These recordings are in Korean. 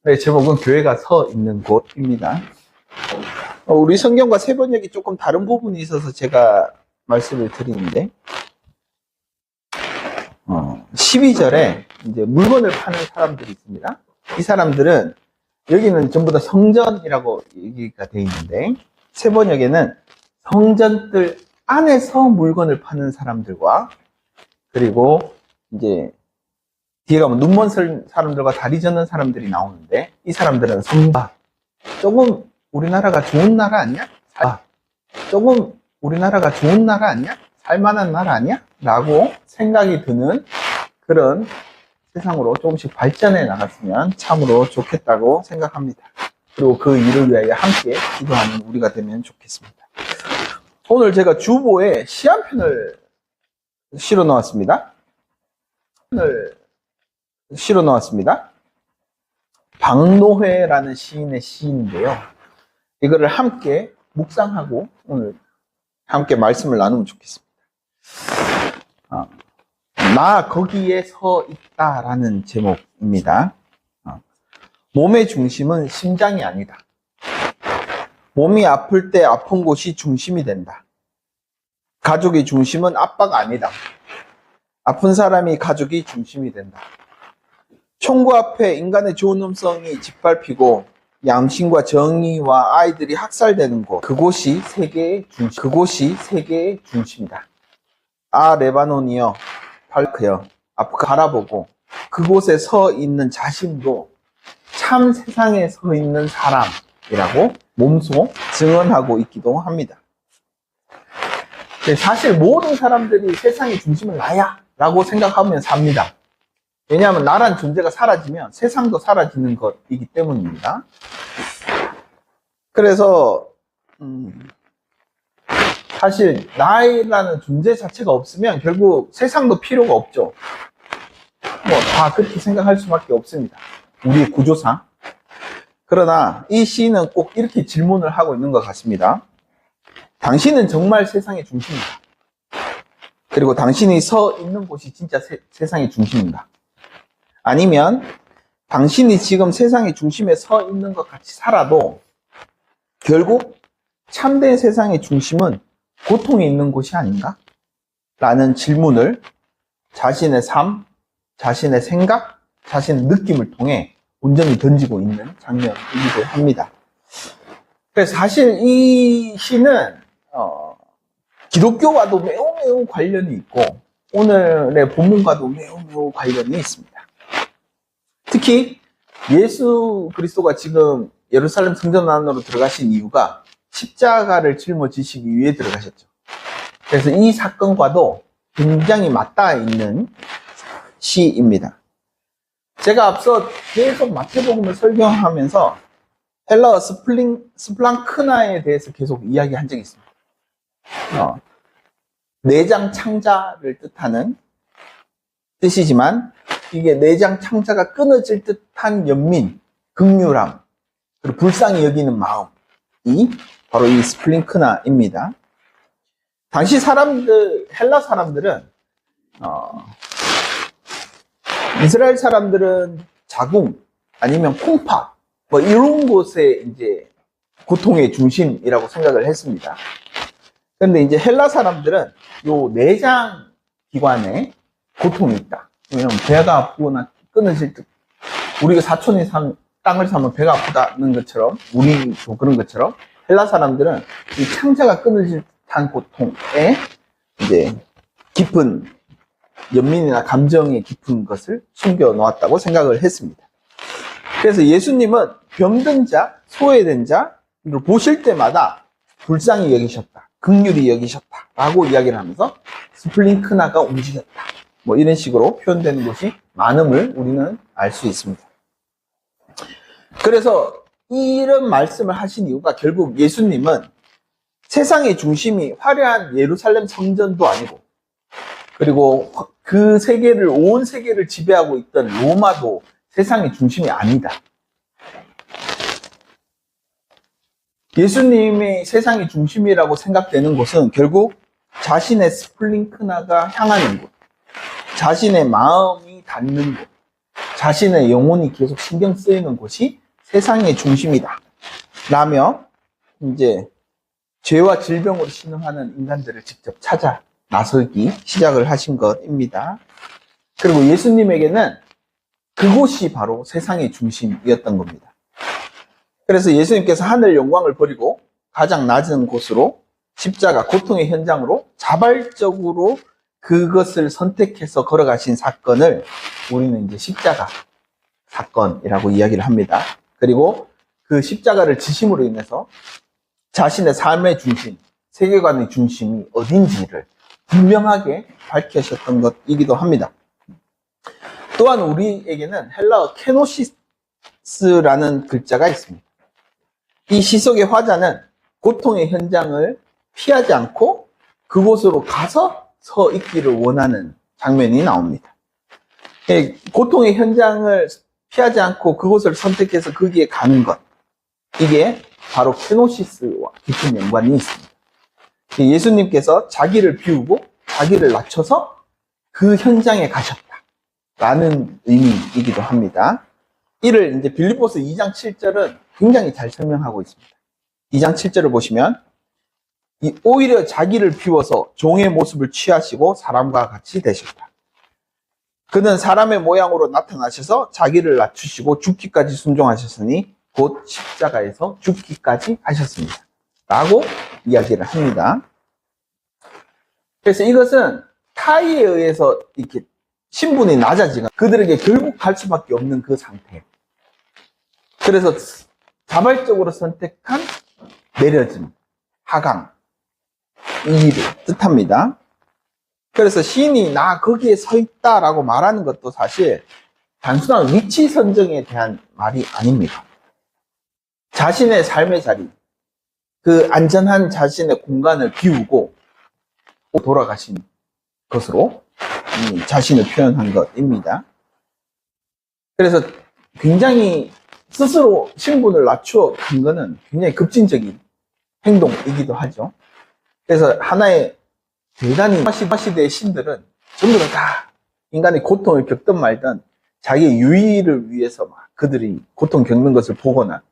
네, 제목은 교회가 서 있는 곳입니다. 우리 성경과 세번역이 조금 다른 부분이 있어서 제가 말씀을 드리는데, 12절에 이제 물건을 파는 사람들이 있습니다. 이 사람들은 여기는 전부 다 성전이라고 얘기가 되어 있는데, 세번역에는 성전들 안에서 물건을 파는 사람들과, 그리고 이제 뒤에 가면 눈먼 사람들과 다리 젓는 사람들이 나오는데, 이 사람들은 성바, 조금 우리나라가 좋은 나라 아니야? 조금 우리나라가 좋은 나라 아니야? 살만한 나라 아니야? 라고 생각이 드는 그런 세상으로 조금씩 발전해 나갔으면 참으로 좋겠다고 생각합니다. 그리고 그 일을 위하여 함께 기도하는 우리가 되면 좋겠습니다. 오늘 제가 주보에 시 한 편을 실어 놓았습니다. 박노해라는 시인의 시인인데요. 이거를 함께 묵상하고 오늘 함께 말씀을 나누면 좋겠습니다. 나 거기에 서 있다라는 제목입니다. 몸의 중심은 심장이 아니다. 몸이 아플 때 아픈 곳이 중심이 된다. 가족의 중심은 아빠가 아니다. 아픈 사람이 가족이 중심이 된다. 총구 앞에 인간의 좋은 음성이 짓밟히고 양심과 정의와 아이들이 학살되는 곳, 그곳이 세계의 중심이다. 레바논이여, 팔크여, 앞을 바라보고 그곳에 서 있는 자신도 참 세상에 서 있는 사람이라고 몸소 증언하고 있기도 합니다. 사실 모든 사람들이 세상의 중심은 나야 라고 생각하면 삽니다. 왜냐하면 나란 존재가 사라지면 세상도 사라지는 것이기 때문입니다. 그래서 사실 나라는 존재 자체가 없으면 결국 세상도 필요가 없죠. 다 그렇게 생각할 수밖에 없습니다. 우리의 구조상. 그러나 이 시인은 꼭 이렇게 질문을 하고 있는 것 같습니다. 당신은 정말 세상의 중심인가? 그리고 당신이 서 있는 곳이 진짜 세상의 중심인가? 아니면 당신이 지금 세상의 중심에 서 있는 것 같이 살아도 결국 참된 세상의 중심은 고통이 있는 곳이 아닌가? 라는 질문을 자신의 삶, 자신의 생각, 자신의 느낌을 통해 온전히 던지고 있는 장면이기도 합니다. 그래서 사실 이 시는 기독교와도 매우 관련이 있고 오늘의 본문과도 매우 관련이 있습니다. 특히 예수 그리스도가 지금 예루살렘 성전 안으로 들어가신 이유가 십자가를 짊어지시기 위해 들어가셨죠. 그래서 이 사건과도 굉장히 맞닿아 있는 시입니다. 제가 앞서 계속 마태복음을 설교하면서 헬라어 스플랑크나에 대해서 계속 이야기한 적이 있습니다. 내장 창자를 뜻하는 뜻이지만 이게 내장 창자가 끊어질 듯한 연민, 긍휼함, 그리고 불쌍히 여기는 마음이 바로 이 스플링크나입니다. 당시 사람들, 헬라 사람들은 이스라엘 사람들은 자궁 아니면 콩팥 이런 곳에 이제 고통의 중심이라고 생각을 했습니다. 그런데 이제 헬라 사람들은 요 내장 기관에 고통이 있다. 왜냐면 배가 아프거나 끊어질 듯, 우리가 사촌이 땅을 사면 배가 아프다는 것처럼, 우리도 그런 것처럼 헬라 사람들은 이 창자가 끊어질 듯한 고통에 이제 깊은 연민이나 감정의 깊은 것을 숨겨 놓았다고 생각을 했습니다. 그래서 예수님은 병든 자, 소외된 자를 보실 때마다 불쌍히 여기셨다, 긍휼히 여기셨다 라고 이야기를 하면서 스플링크나가 움직였다, 이런 식으로 표현되는 것이 많음을 우리는 알 수 있습니다. 그래서 이런 말씀을 하신 이유가 결국 예수님은 세상의 중심이 화려한 예루살렘 성전도 아니고, 그리고 그 세계를, 온 세계를 지배하고 있던 로마도 세상의 중심이 아니다. 예수님이 세상의 중심이라고 생각되는 곳은 결국 자신의 스플링크나가 향하는 곳, 자신의 마음이 닿는 곳, 자신의 영혼이 계속 신경 쓰이는 곳이 세상의 중심이다 라며 이제 죄와 질병으로 신음하는 인간들을 직접 찾아 나서기 시작을 하신 것입니다. 그리고 예수님에게는 그곳이 바로 세상의 중심이었던 겁니다. 그래서 예수님께서 하늘 영광을 버리고 가장 낮은 곳으로 십자가, 고통의 현장으로 자발적으로 그것을 선택해서 걸어가신 사건을 우리는 이제 십자가 사건이라고 이야기를 합니다. 그리고 그 십자가를 지심으로 인해서 자신의 삶의 중심, 세계관의 중심이 어딘지를 분명하게 밝히셨던 것이기도 합니다. 또한 우리에게는 헬라어 케노시스라는 글자가 있습니다. 이 시속의 화자는 고통의 현장을 피하지 않고 그곳으로 가서 서 있기를 원하는 장면이 나옵니다. 고통의 현장을 피하지 않고 그곳을 선택해서 거기에 가는 것, 이게 바로 케노시스와 깊은 연관이 있습니다. 예수님께서 자기를 비우고 자기를 낮춰서 그 현장에 가셨다라는 의미이기도 합니다. 이를 이제 빌립보서 2장 7절은 굉장히 잘 설명하고 있습니다. 2장 7절을 보시면 오히려 자기를 비워서 종의 모습을 취하시고 사람과 같이 되셨다. 그는 사람의 모양으로 나타나셔서 자기를 낮추시고 죽기까지 순종하셨으니 곧 십자가에서 죽기까지 하셨습니다. 라고 이야기를 합니다. 그래서 이것은 타의에 의해서 이렇게 신분이 낮아지거나 그들에게 결국 갈 수밖에 없는 그 상태. 그래서 자발적으로 선택한 내려짐, 하강, 이 일을 뜻합니다. 그래서 시인이 나 거기에 서 있다라고 말하는 것도 사실 단순한 위치 선정에 대한 말이 아닙니다. 자신의 삶의 자리, 그 안전한 자신의 공간을 비우고 돌아가신 것으로 자신을 표현한 것입니다. 그래서 굉장히 스스로 신분을 낮추어 간 것은 굉장히 급진적인 행동이기도 하죠. 그래서 하나의 대단히 시대의 신들은 전부 다 인간의 고통을 겪든 말든 자기의 유의를 위해서 막 그들이 고통 겪는 것을 보거나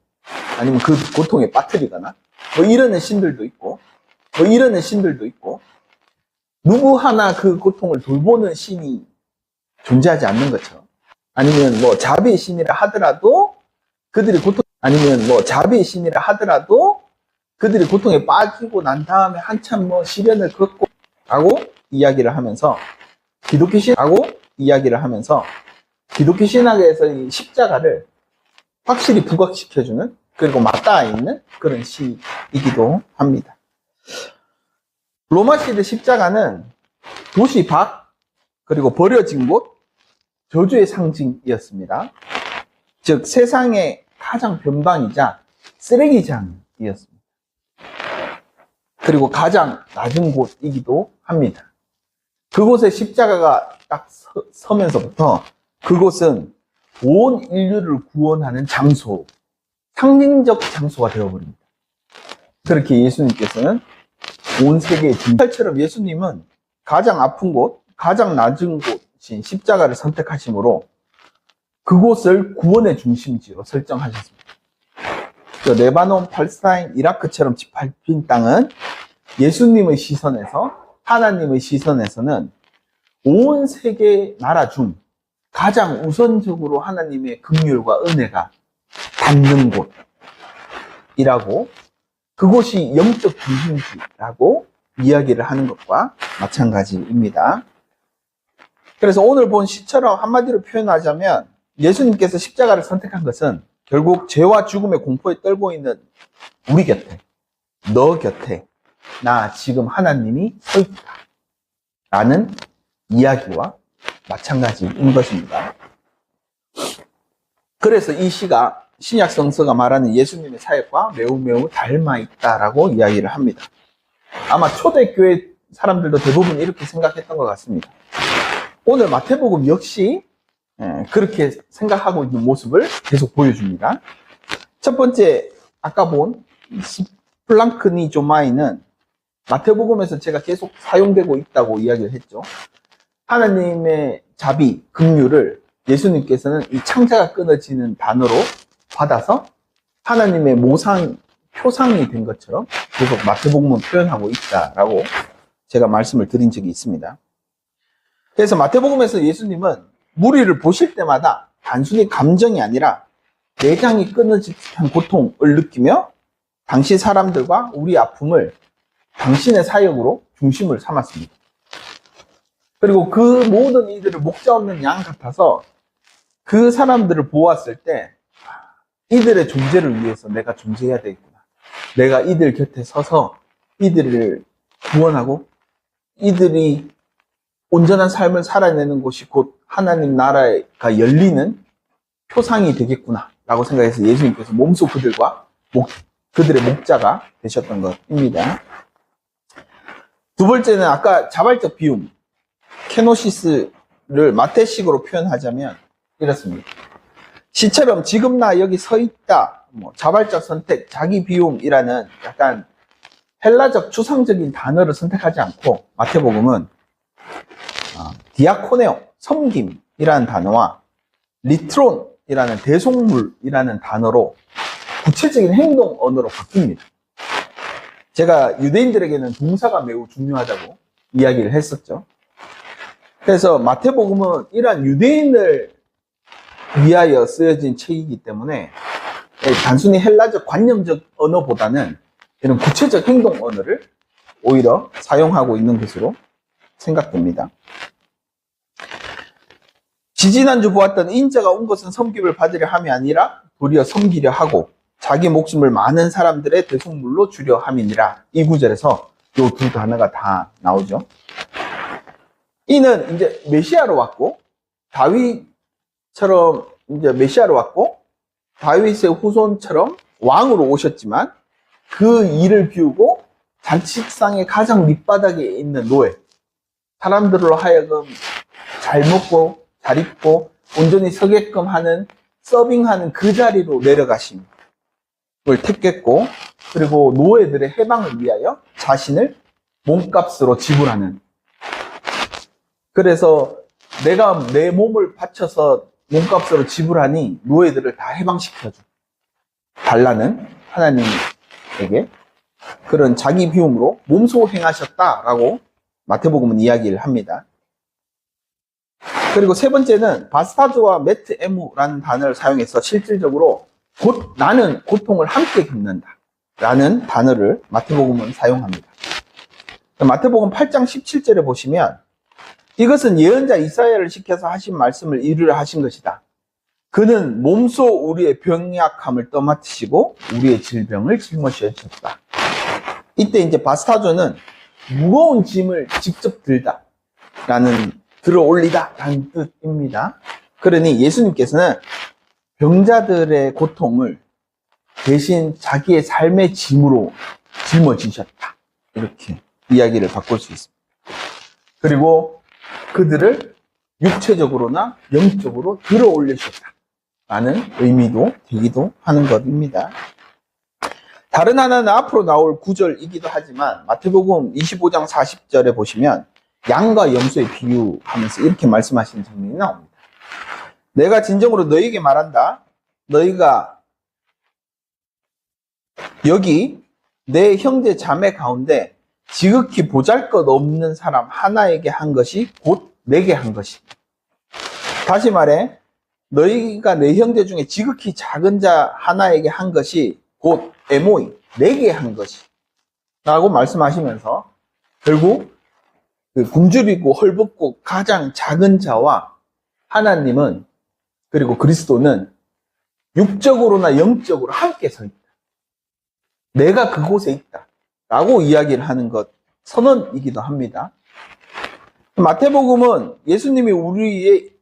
아니면 그 고통에 빠뜨리거나 뭐 이러는 신들도 있고 누구 하나 그 고통을 돌보는 신이 존재하지 않는 것처럼 아니면 뭐 자비의 신이라 하더라도 그들이 고통에 빠지고 난 다음에 한참 뭐 시련을 겪고 라고 이야기를 하면서 기독교 신학에서 이 십자가를 확실히 부각시켜주는 그리고 맞닿아 있는 그런 시이기도 합니다. 로마 시대 십자가는 도시 밖 그리고 버려진 곳 저주의 상징이었습니다. 즉 세상의 가장 변방이자 쓰레기장이었습니다. 그리고 가장 낮은 곳이기도 합니다. 그곳에 십자가가 딱 서면서부터 그곳은 온 인류를 구원하는 장소, 상징적 장소가 되어버립니다. 그렇게 예수님께서는 온 세계의 중심처럼 예수님은 가장 아픈 곳, 가장 낮은 곳인 십자가를 선택하심으로 그곳을 구원의 중심지로 설정하셨습니다. 레바논, 팔스타인, 이라크처럼 짓밟힌 땅은 예수님의 시선에서, 하나님의 시선에서는 온 세계 나라 중 가장 우선적으로 하나님의 긍휼과 은혜가 닿는 곳이라고, 그곳이 영적 중심지라고 이야기를 하는 것과 마찬가지입니다. 그래서 오늘 본 시처럼 한마디로 표현하자면 예수님께서 십자가를 선택한 것은 결국 죄와 죽음의 공포에 떨고 있는 우리 곁에, 너 곁에 나 지금 하나님이 서 있다 라는 이야기와 마찬가지인 것입니다. 그래서 이 시가 신약 성서가 말하는 예수님의 사역과 매우 닮아 있다라고 이야기를 합니다. 아마 초대교회 사람들도 대부분 이렇게 생각했던 것 같습니다. 오늘 마태복음 역시 그렇게 생각하고 있는 모습을 계속 보여줍니다. 첫 번째, 아까 본 스플랑크니조마이는 마태복음에서 제가 계속 사용되고 있다고 이야기를 했죠. 하나님의 자비, 긍휼을 예수님께서는 이 창자가 끊어지는 단어로 받아서 하나님의 모상, 표상이 된 것처럼 계속 마태복음은 표현하고 있다라고 제가 말씀을 드린 적이 있습니다. 그래서 마태복음에서 예수님은 무리를 보실 때마다 단순히 감정이 아니라 내장이 끊어진 듯한 고통을 느끼며 당시 사람들과 우리 아픔을 당신의 사역으로 중심을 삼았습니다. 그리고 그 모든 이들을 목자 없는 양 같아서 그 사람들을 보았을 때 이들의 존재를 위해서 내가 존재해야 되겠구나. 내가 이들 곁에 서서 이들을 구원하고 이들이 온전한 삶을 살아내는 곳이 곧 하나님 나라가 열리는 표상이 되겠구나 라고 생각해서 예수님께서 몸소 그들과 그들의 목자가 되셨던 것입니다. 두 번째는 아까 자발적 비움, 케노시스를 마태식으로 표현하자면 이렇습니다. 시처럼 지금 나 여기 서 있다, 자발적 선택, 자기 비움이라는 약간 헬라적 추상적인 단어를 선택하지 않고 마태복음은 디아코네오, 섬김이라는 단어와 리트론이라는 대속물이라는 단어로 구체적인 행동 언어로 바뀝니다. 제가 유대인들에게는 동사가 매우 중요하다고 이야기를 했었죠. 그래서 마태복음은 이러한 유대인을 위하여 쓰여진 책이기 때문에 단순히 헬라적 관념적 언어보다는 이런 구체적 행동 언어를 오히려 사용하고 있는 것으로 생각됩니다. 지지난주 보았던 인자가 온 것은 섬김을 받으려 함이 아니라 도리어 섬기려 하고 자기 목숨을 많은 사람들의 대속물로 주려 함이니라. 이 구절에서 이 두 단어가 다 나오죠. 이는 이제 메시아로 왔고 다윗처럼 이제 메시아로 왔고 다윗의 후손처럼 왕으로 오셨지만 그 일을 비우고 잔치상의 가장 밑바닥에 있는 노예, 사람들로 하여금 잘 먹고 잘 입고 온전히 서게끔 하는 서빙하는 그 자리로 내려가심을 택했고, 그리고 노예들의 해방을 위하여 자신을 몸값으로 지불하는, 그래서 내가 내 몸을 바쳐서 몸값으로 지불하니 노예들을 다 해방시켜 달라는 하나님에게 그런 자기 비움으로 몸소 행하셨다라고 마태복음은 이야기를 합니다. 그리고 세 번째는 바스타즈와 메트에무라는 단어를 사용해서 실질적으로 나는 고통을 함께 겪는다 라는 단어를 마태복음은 사용합니다. 마태복음 8장 17절에 보시면 이것은 예언자 이사야를 시켜서 하신 말씀을 이루려 하신 것이다. 그는 몸소 우리의 병약함을 떠맡으시고 우리의 질병을 짊어지셨다. 이때 이제 바스타조는 무거운 짐을 직접 들어 올리다 라는 뜻입니다. 그러니 예수님께서는 병자들의 고통을 대신 자기의 삶의 짐으로 짊어지셨다. 이렇게 이야기를 바꿀 수 있습니다. 그리고 그들을 육체적으로나 영적으로 들어 올리셨다 라는 의미도 되기도 하는 것입니다. 다른 하나는 앞으로 나올 구절이기도 하지만 마태복음 25장 40절에 보시면 양과 염소의 비유하면서 이렇게 말씀하시는 장면이 나옵니다. 내가 진정으로 너희에게 말한다. 너희가 여기 내 형제 자매 가운데 지극히 보잘것없는 사람 하나에게 한 것이 곧 내게 한 것이. 다시 말해 너희가 내 형제 중에 지극히 작은 자 하나에게 한 것이 곧 에모이, 내게 한 것이 라고 말씀하시면서 결국 그 굶주리고 헐벗고 가장 작은 자와 하나님은, 그리고 그리스도는 육적으로나 영적으로 함께 서 있다. 내가 그곳에 있다 라고 이야기를 하는 것, 선언이기도 합니다. 마태복음은 예수님이 우리의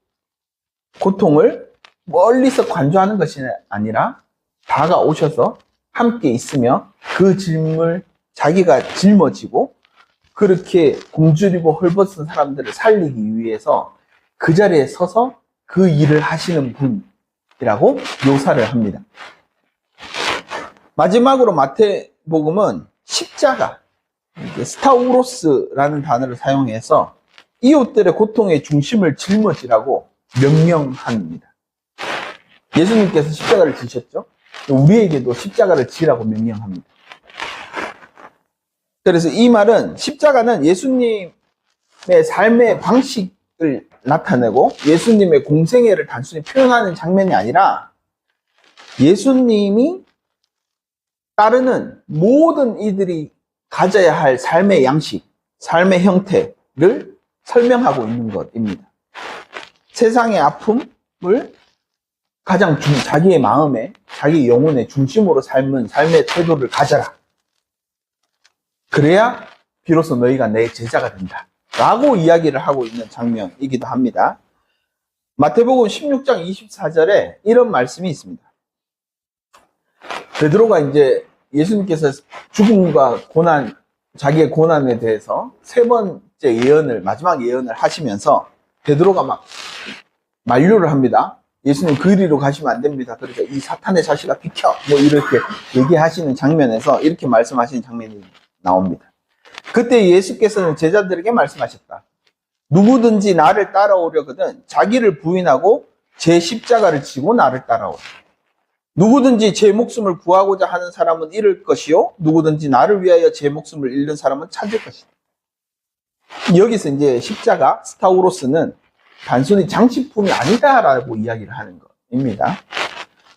고통을 멀리서 관조하는 것이 아니라 다가오셔서 함께 있으며 그 짐을 자기가 짊어지고 그렇게 굶주리고 헐벗은 사람들을 살리기 위해서 그 자리에 서서 그 일을 하시는 분이라고 묘사를 합니다. 마지막으로 마태복음은 십자가, 스타우로스라는 단어를 사용해서 이웃들의 고통의 중심을 짊어지라고 명령합니다. 예수님께서 십자가를 지셨죠? 우리에게도 십자가를 지라고 명령합니다. 그래서 이 말은 십자가는 예수님의 삶의 방식을 나타내고 예수님의 공생애를 단순히 표현하는 장면이 아니라 예수님이 따르는 모든 이들이 가져야 할 삶의 양식, 삶의 형태를 설명하고 있는 것입니다. 세상의 아픔을 가장 자기의 마음에, 자기 영혼의 중심으로 삶은 삶의 태도를 가져라. 그래야 비로소 너희가 내 제자가 된다. 라고 이야기를 하고 있는 장면이기도 합니다. 마태복음 16장 24절에 이런 말씀이 있습니다. 베드로가 이제 예수님께서 죽음과 고난, 자기의 고난에 대해서 세 번째 예언을, 마지막 예언을 하시면서 베드로가 막 만류를 합니다. 예수님 그리로 가시면 안 됩니다. 그러니까 이 사탄의 자식아 비켜! 뭐 이렇게 얘기하시는 장면에서 이렇게 말씀하시는 장면이 나옵니다. 그때 예수께서는 제자들에게 말씀하셨다. 누구든지 나를 따라오려거든 자기를 부인하고 제 십자가를 지고 나를 따라오라. 누구든지 제 목숨을 구하고자 하는 사람은 잃을 것이요 누구든지 나를 위하여 제 목숨을 잃는 사람은 찾을 것이다. 여기서 이제 십자가, 스타우로스는 단순히 장식품이 아니다라고 이야기를 하는 것입니다.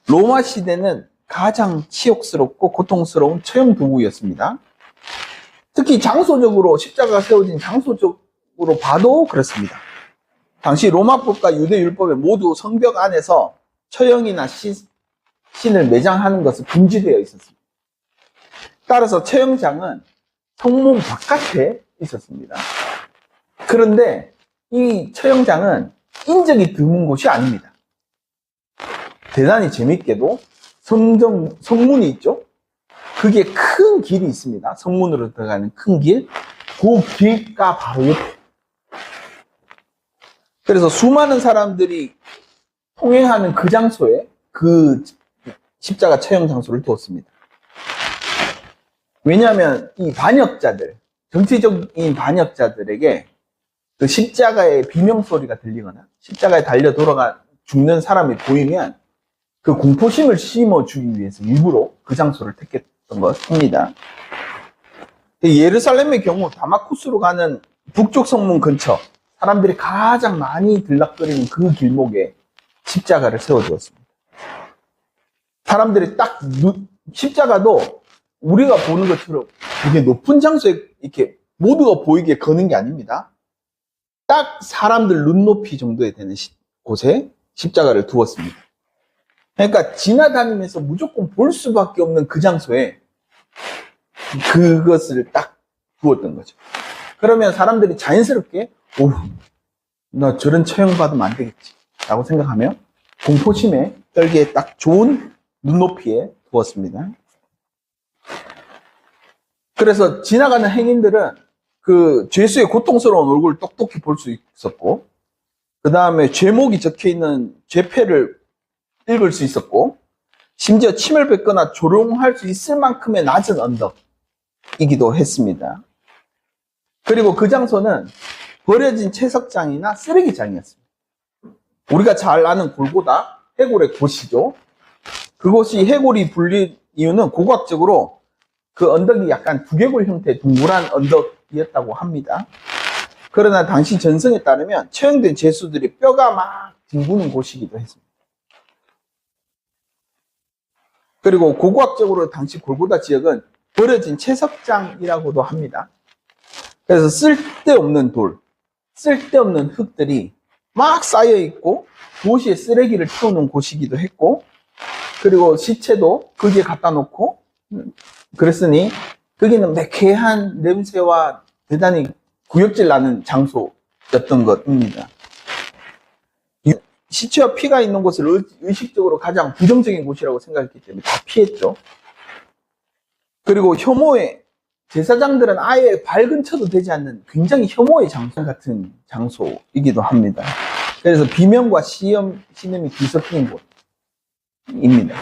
로마 시대는 가장 치욕스럽고 고통스러운 처형 도구였습니다. 특히 장소적으로 십자가가 세워진 장소적으로 봐도 그렇습니다. 당시 로마법과 유대율법에 모두 성벽 안에서 처형이나 신을 매장하는 것은 금지되어 있었습니다. 따라서 처형장은 성문 바깥에 있었습니다. 그런데 이 처형장은 인적이 드문 곳이 아닙니다. 대단히 재밌게도 성문이 있죠? 그게 큰 길이 있습니다. 성문으로 들어가는 큰 길. 그 길가 바로 옆에. 그래서 수많은 사람들이 통행하는 그 장소에 그 십자가 처형 장소를 두었습니다. 왜냐하면 이 반역자들, 정치적인 반역자들에게 그 십자가의 비명소리가 들리거나 십자가에 달려 돌아가 죽는 사람이 보이면 그 공포심을 심어주기 위해서 일부러 그 장소를 택했던 것입니다. 예루살렘의 경우 다마쿠스로 가는 북쪽 성문 근처 사람들이 가장 많이 들락거리는 그 길목에 십자가를 세워두었습니다. 사람들이 딱 십자가도 우리가 보는 것처럼 되게 높은 장소에 이렇게 모두가 보이게 거는 게 아닙니다. 딱 사람들 눈높이 정도에 되는 곳에 십자가를 두었습니다. 그러니까 지나다니면서 무조건 볼 수밖에 없는 그 장소에 그것을 딱 두었던 거죠. 그러면 사람들이 자연스럽게 오, 나 저런 처형받으면 안 되겠지 라고 생각하며 공포심에 떨기에 딱 좋은 눈높이에 두었습니다. 그래서 지나가는 행인들은 그 죄수의 고통스러운 얼굴을 똑똑히 볼 수 있었고, 그 다음에 죄목이 적혀있는 죄패를 읽을 수 있었고, 심지어 침을 뱉거나 조롱할 수 있을 만큼의 낮은 언덕이기도 했습니다. 그리고 그 장소는 버려진 채석장이나 쓰레기장이었습니다. 우리가 잘 아는 골고다, 해골의 곳이죠. 그곳이 해골이 불린 이유는 고고학적으로 그 언덕이 약간 두개골 형태의 둥그란 언덕이었다고 합니다. 그러나 당시 전승에 따르면 처형된 죄수들이 뼈가 막 뒹구는 곳이기도 했습니다. 그리고 고고학적으로 당시 골고다 지역은 버려진 채석장이라고도 합니다. 그래서 쓸데없는 돌, 쓸데없는 흙들이 막 쌓여있고 도시에 쓰레기를 태우는 곳이기도 했고, 그리고 시체도 거기에 갖다 놓고 그랬으니 거기는 매캐한 냄새와 대단히 구역질 나는 장소였던 것입니다. 시체와 피가 있는 곳을 의식적으로 가장 부정적인 곳이라고 생각했기 때문에 다 피했죠. 그리고 혐오의 제사장들은 아예 발 근처도 되지 않는 굉장히 혐오의 장소 같은 장소이기도 합니다. 그래서 비명과 신음이 뒤섞인 곳입니다.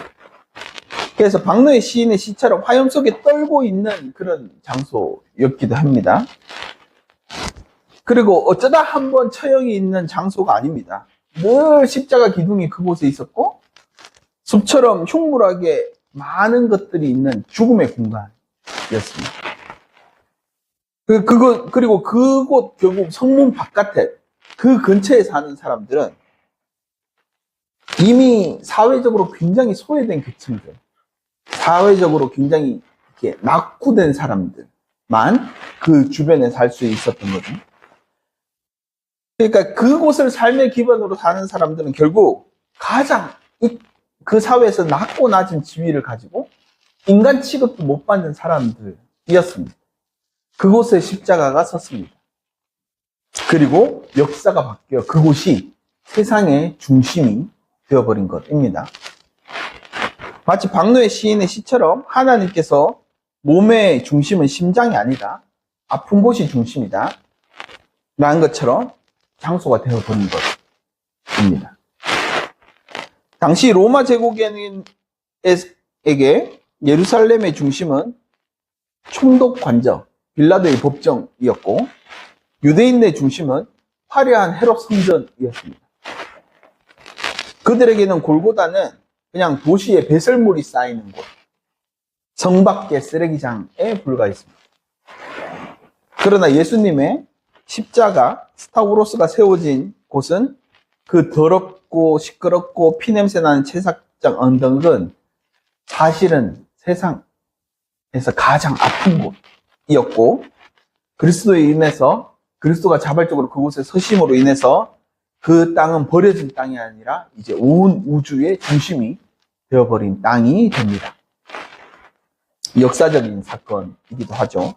그래서 박노의 시인의 시처럼 화염 속에 떨고 있는 그런 장소였기도 합니다. 그리고 어쩌다 한번 처형이 있는 장소가 아닙니다. 늘 십자가 기둥이 그곳에 있었고 숲처럼 흉물하게 많은 것들이 있는 죽음의 공간이었습니다. 그리고 그곳 결국 성문 바깥에 그 근처에 사는 사람들은 이미 사회적으로 굉장히 소외된 계층들, 사회적으로 굉장히 이렇게 낙후된 사람들만 그 주변에 살 수 있었던 거죠. 그러니까 그곳을 삶의 기반으로 사는 사람들은 결국 가장 그 사회에서 낮고 낮은 지위를 가지고 인간 취급도 못 받는 사람들이었습니다. 그곳에 십자가가 섰습니다. 그리고 역사가 바뀌어 그곳이 세상의 중심이 되어버린 것입니다. 마치 박노해 시인의 시처럼 하나님께서 몸의 중심은 심장이 아니다, 아픈 곳이 중심이다 라는 것처럼 장소가 되어버린 것입니다. 당시 로마 제국인에게 예루살렘의 중심은 총독 관저, 빌라도의 법정이었고 유대인의 중심은 화려한 헤롯 성전이었습니다. 그들에게는 골고다는 그냥 도시의 배설물이 쌓이는 곳, 성 밖의 쓰레기장에 불과했습니다. 그러나 예수님의 십자가, 스타우로스가 세워진 곳은 그 더럽고 시끄럽고 피냄새 나는 채석장 언덕은 사실은 세상에서 가장 아픈 곳이었고 그리스도에 인해서, 그리스도가 자발적으로 그곳에 서심으로 인해서 그 땅은 버려진 땅이 아니라 이제 온 우주의 중심이 되어버린 땅이 됩니다. 역사적인 사건이기도 하죠.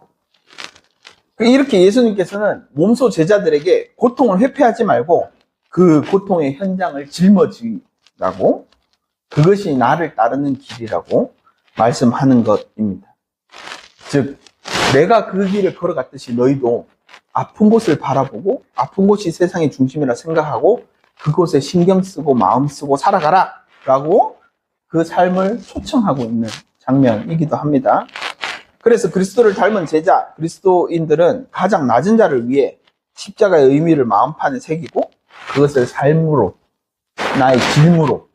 이렇게 예수님께서는 몸소 제자들에게 고통을 회피하지 말고 그 고통의 현장을 짊어지라고, 그것이 나를 따르는 길이라고 말씀하는 것입니다. 즉, 내가 그 길을 걸어갔듯이 너희도 아픈 곳을 바라보고 아픈 곳이 세상의 중심이라 생각하고 그곳에 신경 쓰고 마음 쓰고 살아가라 라고 그 삶을 초청하고 있는 장면이기도 합니다. 그래서 그리스도를 닮은 제자, 그리스도인들은 가장 낮은 자를 위해 십자가의 의미를 마음판에 새기고 그것을 삶으로, 나의 짐으로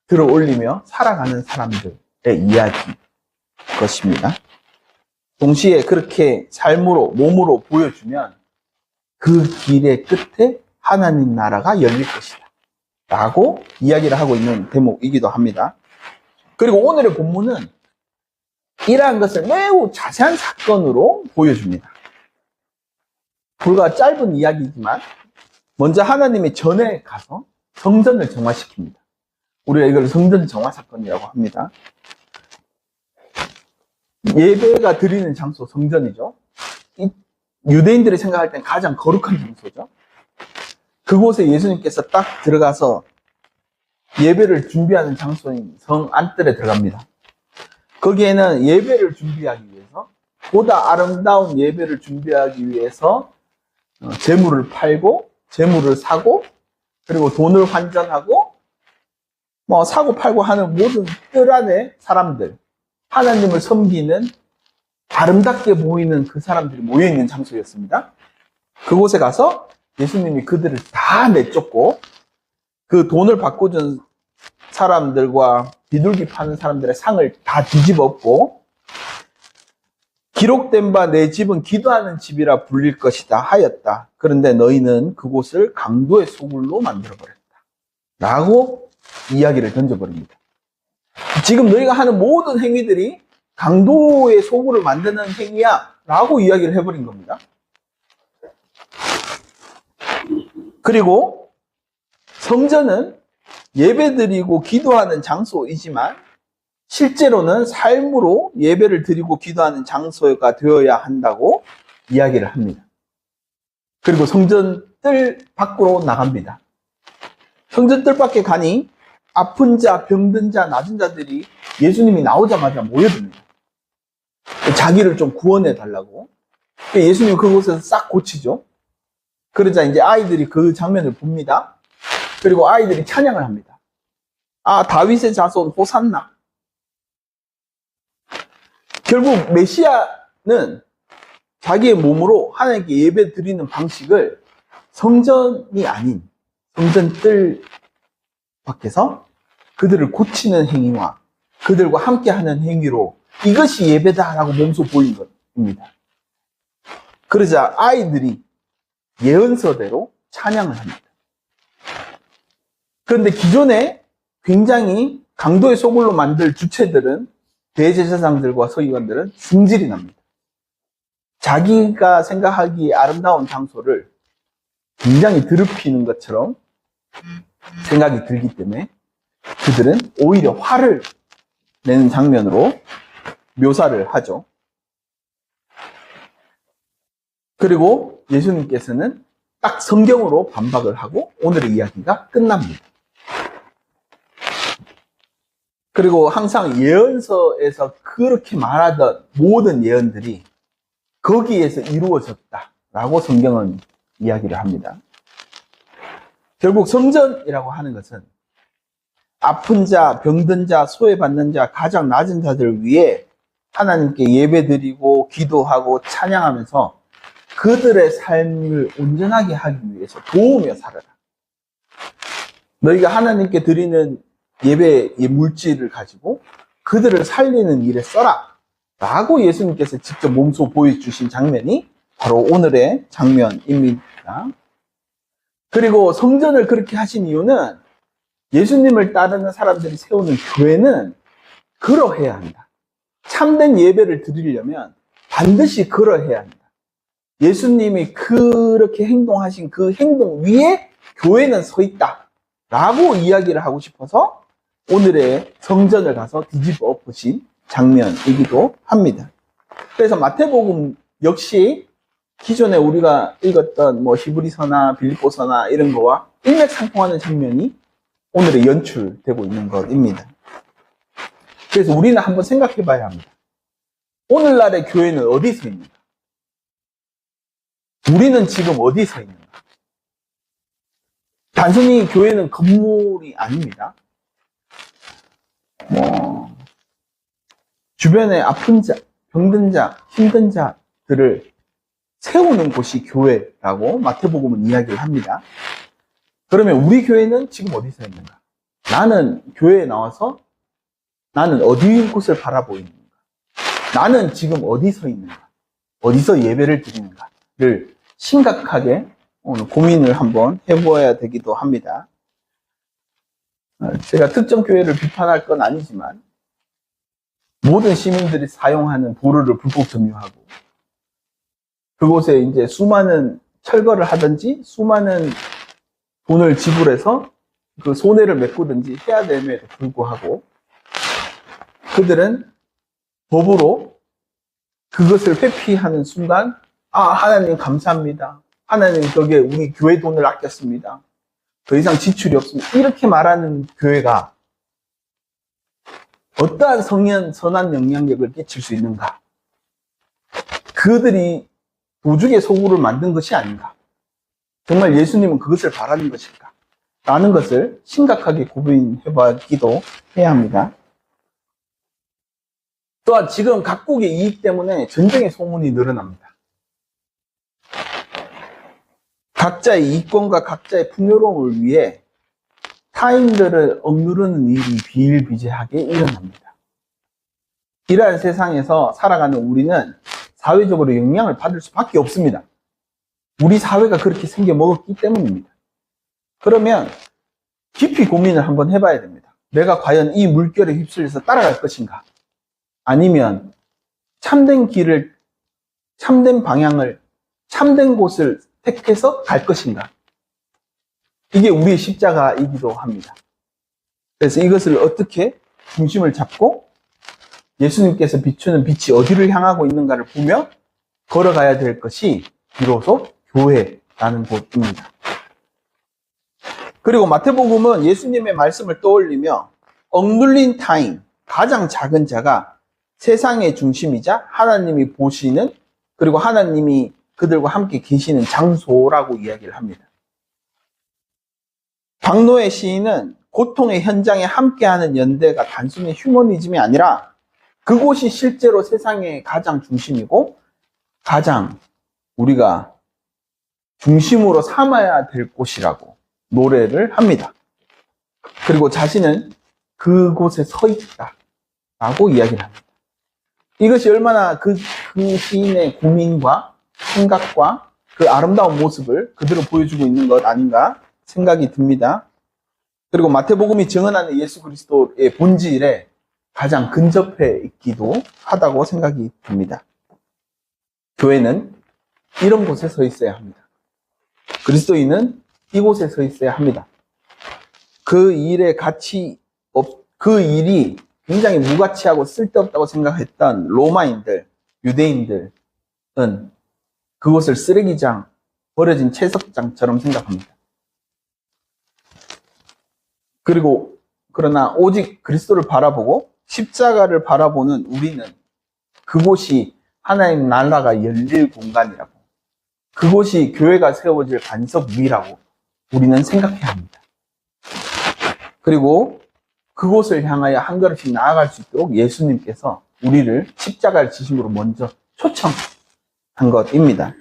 들어 올리며 살아가는 사람들의 이야기인 것입니다. 동시에 그렇게 삶으로, 몸으로 보여주면 그 길의 끝에 하나님 나라가 열릴 것이다 라고 이야기를 하고 있는 대목이기도 합니다. 그리고 오늘의 본문은 이러한 것을 매우 자세한 사건으로 보여줍니다. 불과 짧은 이야기지만 먼저 하나님의 전에 가서 성전을 정화시킵니다. 우리가 이걸 성전 정화 사건이라고 합니다. 예배가 드리는 장소, 성전이죠. 유대인들이 생각할 땐 가장 거룩한 장소죠. 그곳에 예수님께서 딱 들어가서 예배를 준비하는 장소인 성 안뜰에 들어갑니다. 거기에는 예배를 준비하기 위해서, 보다 아름다운 예배를 준비하기 위해서 재물을 팔고 재물을 사고 그리고 돈을 환전하고 사고 팔고 하는 모든 뜰 안에 사람들, 하나님을 섬기는 아름답게 보이는 그 사람들이 모여있는 장소였습니다. 그곳에 가서 예수님이 그들을 다 내쫓고 그 돈을 바꿔준 사람들과 비둘기 파는 사람들의 상을 다 뒤집어 엎고 기록된 바 내 집은 기도하는 집이라 불릴 것이다 하였다. 그런데 너희는 그곳을 강도의 소굴로 만들어버렸다 라고 이야기를 던져버립니다. 지금 너희가 하는 모든 행위들이 강도의 소굴을 만드는 행위야 라고 이야기를 해버린 겁니다. 그리고 성전은 예배드리고 기도하는 장소이지만 실제로는 삶으로 예배를 드리고 기도하는 장소가 되어야 한다고 이야기를 합니다. 그리고 성전 뜰 밖으로 나갑니다. 성전 뜰 밖에 가니 아픈 자, 병든 자, 낮은 자들이 예수님이 나오자마자 모여듭니다. 자기를 좀 구원해 달라고. 예수님 그곳에서 싹 고치죠. 그러자 이제 아이들이 그 장면을 봅니다. 그리고 아이들이 찬양을 합니다. 아, 다윗의 자손 호산나. 결국 메시아는 자기의 몸으로 하나님께 예배 드리는 방식을 성전이 아닌 성전 뜰 밖에서 그들을 고치는 행위와 그들과 함께하는 행위로 이것이 예배다라고 몸소 보인 것입니다. 그러자 아이들이 예언서대로 찬양을 합니다. 그런데 기존에 굉장히 강도의 소굴로 만들 주체들은 대제사장들과 서기관들은 승질이 납니다. 자기가 생각하기에 아름다운 장소를 굉장히 더럽히는 것처럼 생각이 들기 때문에 그들은 오히려 화를 내는 장면으로 묘사를 하죠. 그리고 예수님께서는 딱 성경으로 반박을 하고 오늘의 이야기가 끝납니다. 그리고 항상 예언서에서 그렇게 말하던 모든 예언들이 거기에서 이루어졌다라고 성경은 이야기를 합니다. 결국 성전이라고 하는 것은 아픈 자, 병든 자, 소외받는 자, 가장 낮은 자들을 위해 하나님께 예배드리고 기도하고 찬양하면서 그들의 삶을 온전하게 하기 위해서 도우며 살아라. 너희가 하나님께 드리는 예배의 물질을 가지고 그들을 살리는 일에 써라 라고 예수님께서 직접 몸소 보여주신 장면이 바로 오늘의 장면입니다. 그리고 성전을 그렇게 하신 이유는 예수님을 따르는 사람들이 세우는 교회는 그러해야 한다. 참된 예배를 드리려면 반드시 그러해야 한다. 예수님이 그렇게 행동하신 그 행동 위에 교회는 서 있다 라고 이야기를 하고 싶어서 오늘의 성전을 가서 뒤집어 엎으신 장면이기도 합니다. 그래서 마태복음 역시 기존에 우리가 읽었던 히브리서나 빌립보서나 이런 거와 일맥상통하는 장면이 오늘에 연출되고 있는 것입니다. 그래서 우리는 한번 생각해 봐야 합니다. 오늘날의 교회는 어디 서 있는가? 우리는 지금 어디 서 있는가? 단순히 교회는 건물이 아닙니다. 주변에 아픈 자, 병든 자, 힘든 자들을 세우는 곳이 교회라고 마태복음은 이야기를 합니다. 그러면 우리 교회는 지금 어디 서 있는가? 나는 교회에 나와서 나는 어디 곳을 바라보이는가? 나는 지금 어디 서 있는가? 어디서 예배를 드리는가를 심각하게 오늘 고민을 한번 해보아야 되기도 합니다. 제가 특정 교회를 비판할 건 아니지만 모든 시민들이 사용하는 도로를 불법 점유하고 그곳에 이제 수많은 철거를 하든지 수많은 돈을 지불해서 그 손해를 메꾸든지 해야 됨에도 불구하고 그들은 법으로 그것을 회피하는 순간 하나님 감사합니다. 하나님 덕에 우리 교회 돈을 아꼈습니다. 더 이상 지출이 없습니다. 이렇게 말하는 교회가 어떠한 선한 영향력을 끼칠 수 있는가? 그들이 도죽의 소굴을 만든 것이 아닌가? 정말 예수님은 그것을 바라는 것일까? 라는 것을 심각하게 고민해보기도 해야 합니다. 또한 지금 각국의 이익 때문에 전쟁의 소문이 늘어납니다. 각자의 이권과 각자의 풍요로움을 위해 타인들을 억누르는 일이 비일비재하게 일어납니다. 이러한 세상에서 살아가는 우리는 사회적으로 영향을 받을 수밖에 없습니다. 우리 사회가 그렇게 생겨 먹었기 때문입니다. 그러면 깊이 고민을 한번 해봐야 됩니다. 내가 과연 이 물결에 휩쓸려서 따라갈 것인가? 아니면 참된 길을, 참된 방향을, 참된 곳을 택해서 갈 것인가? 이게 우리의 십자가이기도 합니다. 그래서 이것을 어떻게 중심을 잡고 예수님께서 비추는 빛이 어디를 향하고 있는가를 보며 걸어가야 될 것이 비로소 교회라는 곳입니다. 그리고 마태복음은 예수님의 말씀을 떠올리며 억눌린 타인, 가장 작은 자가 세상의 중심이자 하나님이 보시는 그리고 하나님이 그들과 함께 계시는 장소라고 이야기를 합니다. 박노해 시인은 고통의 현장에 함께하는 연대가 단순히 휴머니즘이 아니라 그곳이 실제로 세상의 가장 중심이고 가장 우리가 중심으로 삼아야 될 곳이라고 노래를 합니다. 그리고 자신은 그곳에 서 있다라고 이야기를 합니다. 이것이 얼마나 그 시인의 고민과 생각과 그 아름다운 모습을 그대로 보여주고 있는 것 아닌가 생각이 듭니다. 그리고 마태복음이 증언하는 예수 그리스도의 본질에 가장 근접해 있기도 하다고 생각이 듭니다. 교회는 이런 곳에 서 있어야 합니다. 그리스도인은 이곳에 서 있어야 합니다. 그 일이 굉장히 무가치하고 쓸데없다고 생각했던 로마인들, 유대인들은 그곳을 쓰레기장, 버려진 채석장처럼 생각합니다. 그러나 오직 그리스도를 바라보고 십자가를 바라보는 우리는 그곳이 하나님 나라가 열릴 공간이라고, 그곳이 교회가 세워질 반석 위라고 우리는 생각해야 합니다. 그리고 그곳을 향하여 한 걸음씩 나아갈 수 있도록 예수님께서 우리를 십자가를 지심으로 먼저 초청한 것입니다.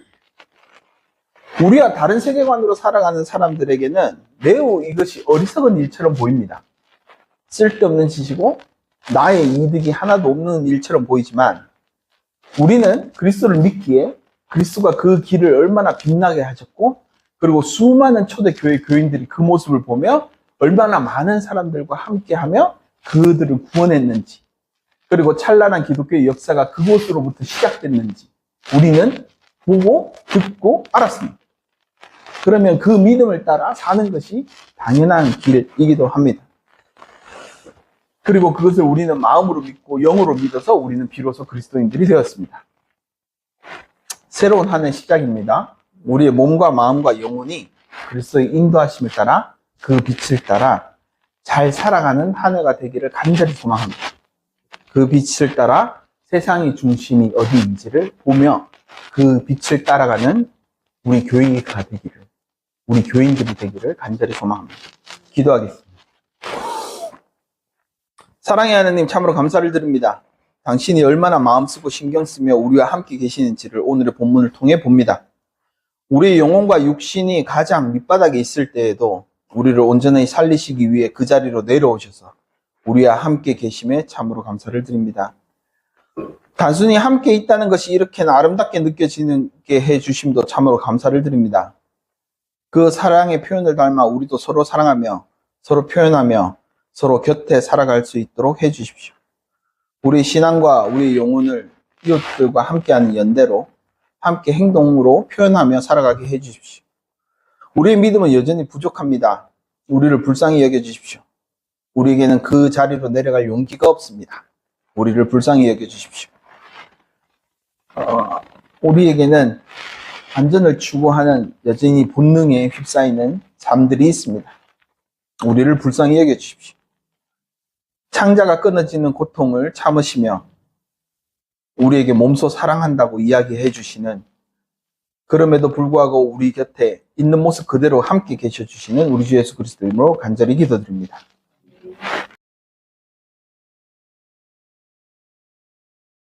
우리와 다른 세계관으로 살아가는 사람들에게는 매우 이것이 어리석은 일처럼 보입니다. 쓸데없는 짓이고 나의 이득이 하나도 없는 일처럼 보이지만 우리는 그리스도를 믿기에 그리스도가 그 길을 얼마나 빛나게 하셨고, 그리고 수많은 초대교회 교인들이 그 모습을 보며 얼마나 많은 사람들과 함께하며 그들을 구원했는지, 그리고 찬란한 기독교의 역사가 그곳으로부터 시작됐는지 우리는 보고 듣고 알았습니다. 그러면 그 믿음을 따라 사는 것이 당연한 길이기도 합니다. 그리고 그것을 우리는 마음으로 믿고 영으로 믿어서 우리는 비로소 그리스도인들이 되었습니다. 새로운 한 해 시작입니다. 우리의 몸과 마음과 영혼이 그리스도의 인도하심을 따라 그 빛을 따라 잘 살아가는 한 해가 되기를 간절히 소망합니다. 그 빛을 따라 세상의 중심이 어디인지를 보며 그 빛을 따라가는 우리 교회가 되기를, 우리 교인들이 되기를 간절히 소망합니다. 기도하겠습니다. 사랑의 하나님, 참으로 감사를 드립니다. 당신이 얼마나 마음 쓰고 신경 쓰며 우리와 함께 계시는지를 오늘의 본문을 통해 봅니다. 우리의 영혼과 육신이 가장 밑바닥에 있을 때에도 우리를 온전히 살리시기 위해 그 자리로 내려오셔서 우리와 함께 계심에 참으로 감사를 드립니다. 단순히 함께 있다는 것이 이렇게나 아름답게 느껴지게 해주심도 참으로 감사를 드립니다. 그 사랑의 표현을 닮아 우리도 서로 사랑하며 서로 표현하며 서로 곁에 살아갈 수 있도록 해주십시오. 우리 신앙과 우리 영혼을 이웃들과 함께하는 연대로 함께 행동으로 표현하며 살아가게 해주십시오. 우리의 믿음은 여전히 부족합니다. 우리를 불쌍히 여겨주십시오. 우리에게는 그 자리로 내려갈 용기가 없습니다. 우리를 불쌍히 여겨주십시오. 우리에게는 안전을 추구하는 여전히 본능에 휩싸이는 삶들이 있습니다. 우리를 불쌍히 여겨주십시오. 창자가 끊어지는 고통을 참으시며 우리에게 몸소 사랑한다고 이야기해 주시는, 그럼에도 불구하고 우리 곁에 있는 모습 그대로 함께 계셔 주시는 우리 주 예수 그리스도 이름으로 간절히 기도드립니다.